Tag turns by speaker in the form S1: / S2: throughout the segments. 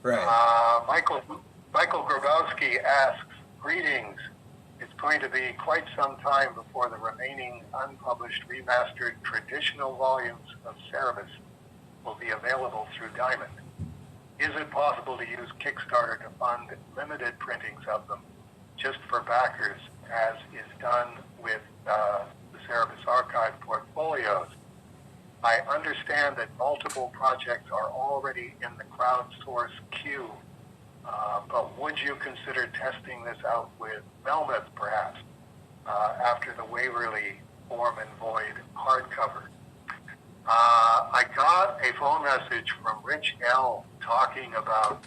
S1: Right.
S2: Michael Grabowski asks, greetings. It's going to be quite some time before the remaining unpublished remastered traditional volumes of Cerebus will be available through Diamond. Is it possible to use Kickstarter to fund limited printings of them just for backers, as is done with the Cerebus archive portfolios? I understand that multiple projects are already in the crowdsource queue, but would you consider testing this out with Melmoth, perhaps, after the Waverly Form and Void hardcover? I got a phone message from Rich L. talking about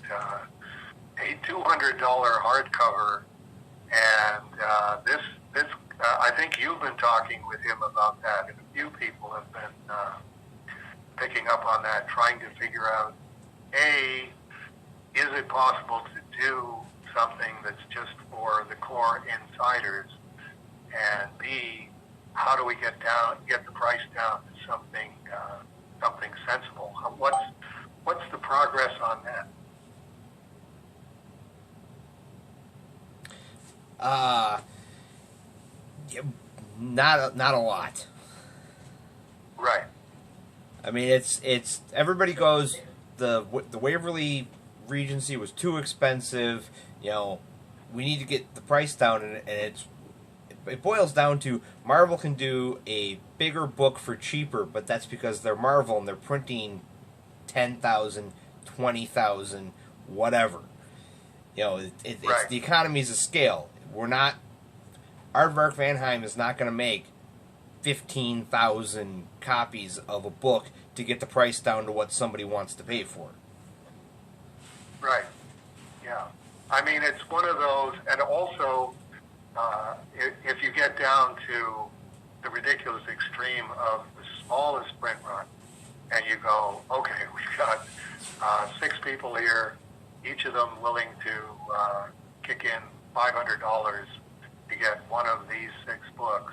S2: a $200 hardcover, and this I think you've been talking with him about that, and a few people have been picking up on that, trying to figure out, A, is it possible to do something that's just for the core insiders, and B, how do we get the price down to something sensible? What's the progress on that?
S1: Not a lot.
S2: Right.
S1: I mean, it's everybody goes, the Waverly Regency was too expensive. You know, we need to get the price down, and it boils down to Marvel can do a bigger book for cheaper, but that's because they're Marvel and they're printing 10,000, 20,000, whatever. You know, it's the economies of scale. We're not. Aardvark Vanheim is not going to make 15,000 copies of a book to get the price down to what somebody wants to pay for.
S2: Right. Yeah. I mean, it's one of those, and also, if you get down to the ridiculous extreme of the smallest print run, and you go, okay, we've got 6 people here, each of them willing to kick in $500 to get one of these 6 books,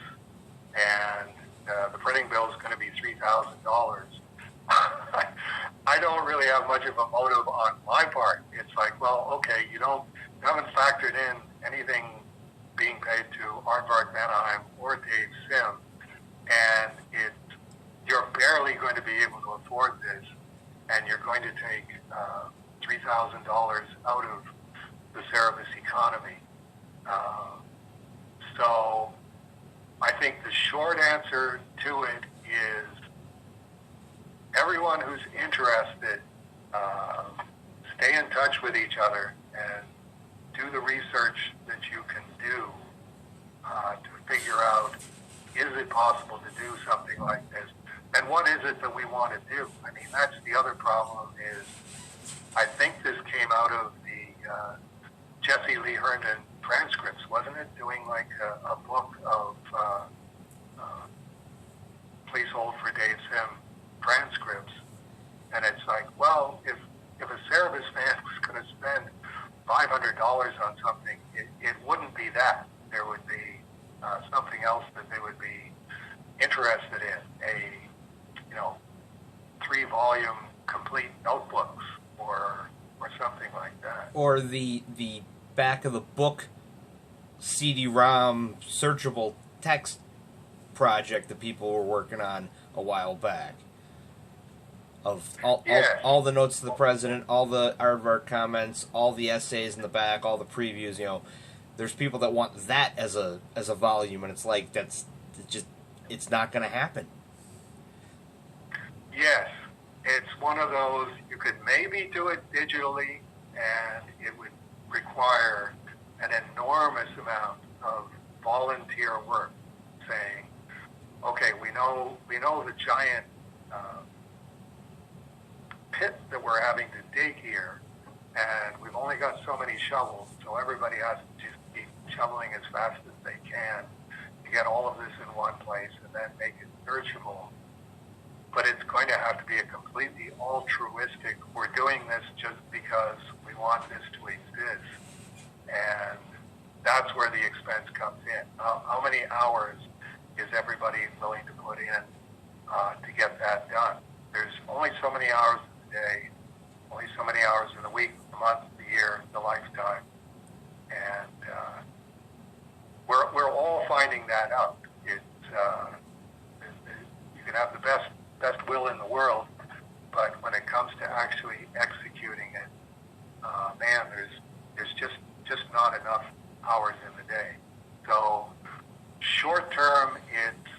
S2: and the printing bill is going to be $3,000. I don't really have much of a motive on my part. It's like, well, okay, you haven't factored in anything being paid to Aardvark Vanheim or Dave Sim, and you're barely going to be able to afford this, and you're going to take $3,000 out of the Cerebus economy. So I think the short answer to it is everyone who's interested, stay in touch with each other and do the research that you can do to figure out, is it possible to do something like this? And what is it that we want to do? I mean, that's the other problem is, I think this came out of the Jesse Lee Herndon transcripts, wasn't it? Doing like a book of Please Hold for Dave Sim transcripts. And it's like, well, if a Cerebus fan was going to spend $500 on something, it wouldn't be that. There would be something else that they would be interested in, a 3-volume complete notebooks or something like that.
S1: Or the back of the book CD-ROM searchable text project that people were working on a while back. Of all the notes to the president, all the Aardvark comments, all the essays in the back, all the previews. There's people that want that as a volume, and it's like it's not going to happen.
S2: Yes, it's one of those. You could maybe do it digitally, and it would require an enormous amount of volunteer work. Saying, okay, we know the giant pit that we're having to dig here, and we've only got so many shovels, so everybody has to just keep shoveling as fast as they can to get all of this in one place and then make it searchable. But it's going to have to be a completely altruistic, we're doing this just because we want this to exist. And that's where the expense comes in. How many hours is everybody willing to put in to get that done? There's only so many hours in the day, only so many hours in the week, the month, the year, the lifetime. And we're all finding that out. It's you can have the best will in the world, but when it comes to actually executing it, man, there's just not enough hours in the day. So short term, it's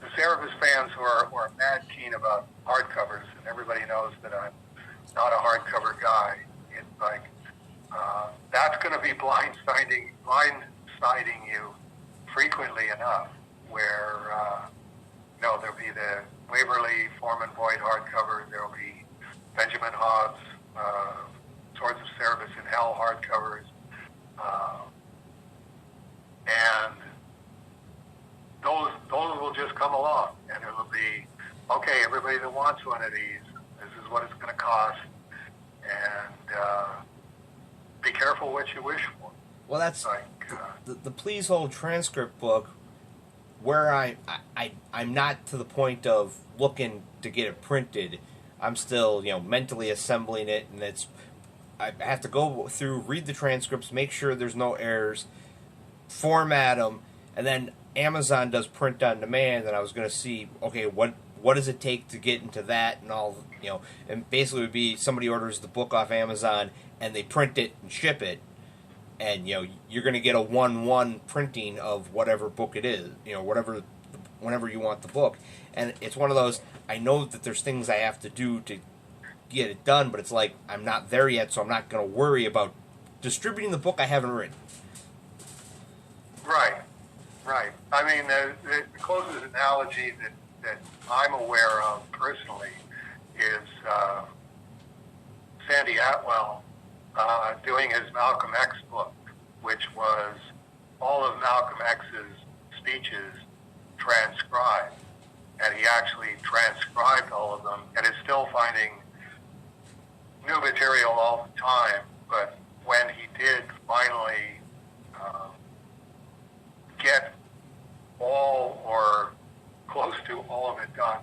S2: the Cerebus fans who are mad keen about hardcovers, and everybody knows that I'm not a hardcover guy. It's like that's going to be blindsiding you frequently enough, where there'll be the Waverly Foreman Boyd hardcover, there'll be Benjamin Hobbs Swords of Cerebus in Hell hardcovers, and those will just come along, and it'll be, okay, everybody that wants one of these, this is what it's going to cost, and be careful what you wish for.
S1: Well, that's like the Please Hold transcript book, where I'm not to the point of looking to get it printed. I'm still, mentally assembling it, and I have to go through, read the transcripts, make sure there's no errors, format them, and then Amazon does print on demand, and I was going to see, okay, what does it take to get into that, and all, and basically it would be somebody orders the book off Amazon, and they print it and ship it, and, you're going to get a 1-1 printing of whatever book it is, whenever you want the book, and it's one of those, I know that there's things I have to do to get it done, but it's like, I'm not there yet, so I'm not going to worry about distributing the book I haven't written.
S2: Right. I mean, the closest analogy that I'm aware of personally is Sandy Atwell doing his Malcolm X book, which was all of Malcolm X's speeches transcribed. And he actually transcribed all of them, and is still finding new material all the time. But when he did finally get all or close to all of it done,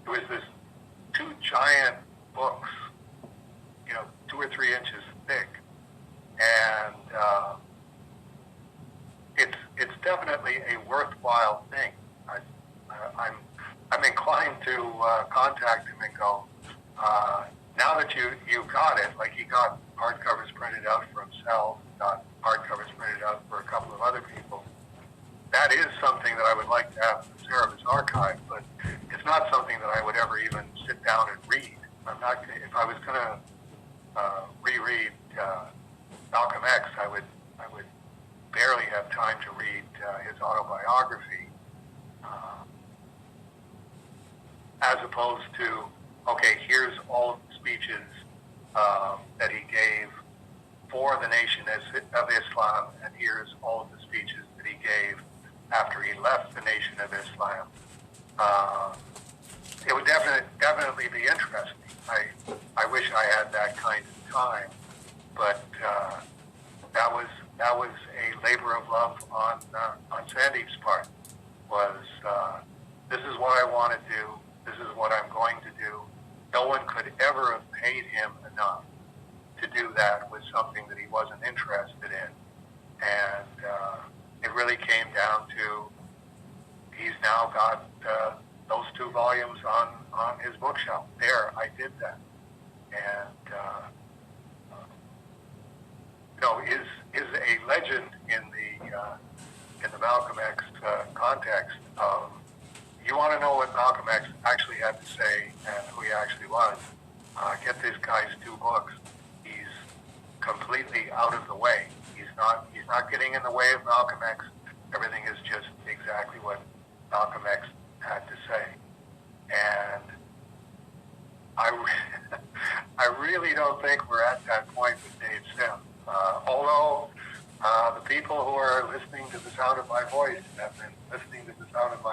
S2: it was this 2 giant books, 2 or 3 inches thick, and it's definitely a worthwhile thing. I'm inclined to contact him and go, now that you got it, like he got hardcovers printed out for himself, got hardcovers printed out for a couple of other people. That is something that I would like to have in the Cerebus archive, but it's not something that I would ever even sit down and read. I'm not. If I was going to reread Malcolm X, I would barely have time to read his autobiography, as opposed to, okay, here's all of the speeches that he gave for the Nation of Islam, and here's all of the speeches that he gave after he left the Nation of Islam. It would definitely be interesting. I wish I had that kind of time, but that was a labor of love on Sandeep's part. Was this is what I want to do? This is what I'm going to do. No one could ever have paid him enough to do that with something that he wasn't interested in. And it really came down to, he's now got those 2 volumes on his bookshelf. There, I did that. And, is a legend in the Malcolm X context of, you want to know what Malcolm X actually had to say and who he actually was, get this guy's 2 books. He's completely out of the way. He's not getting in the way of Malcolm X. Everything is just exactly what Malcolm X had to say. And I really don't think we're at that point with Dave Sim. Although the people who are listening to the sound of my voice have been listening to the sound of my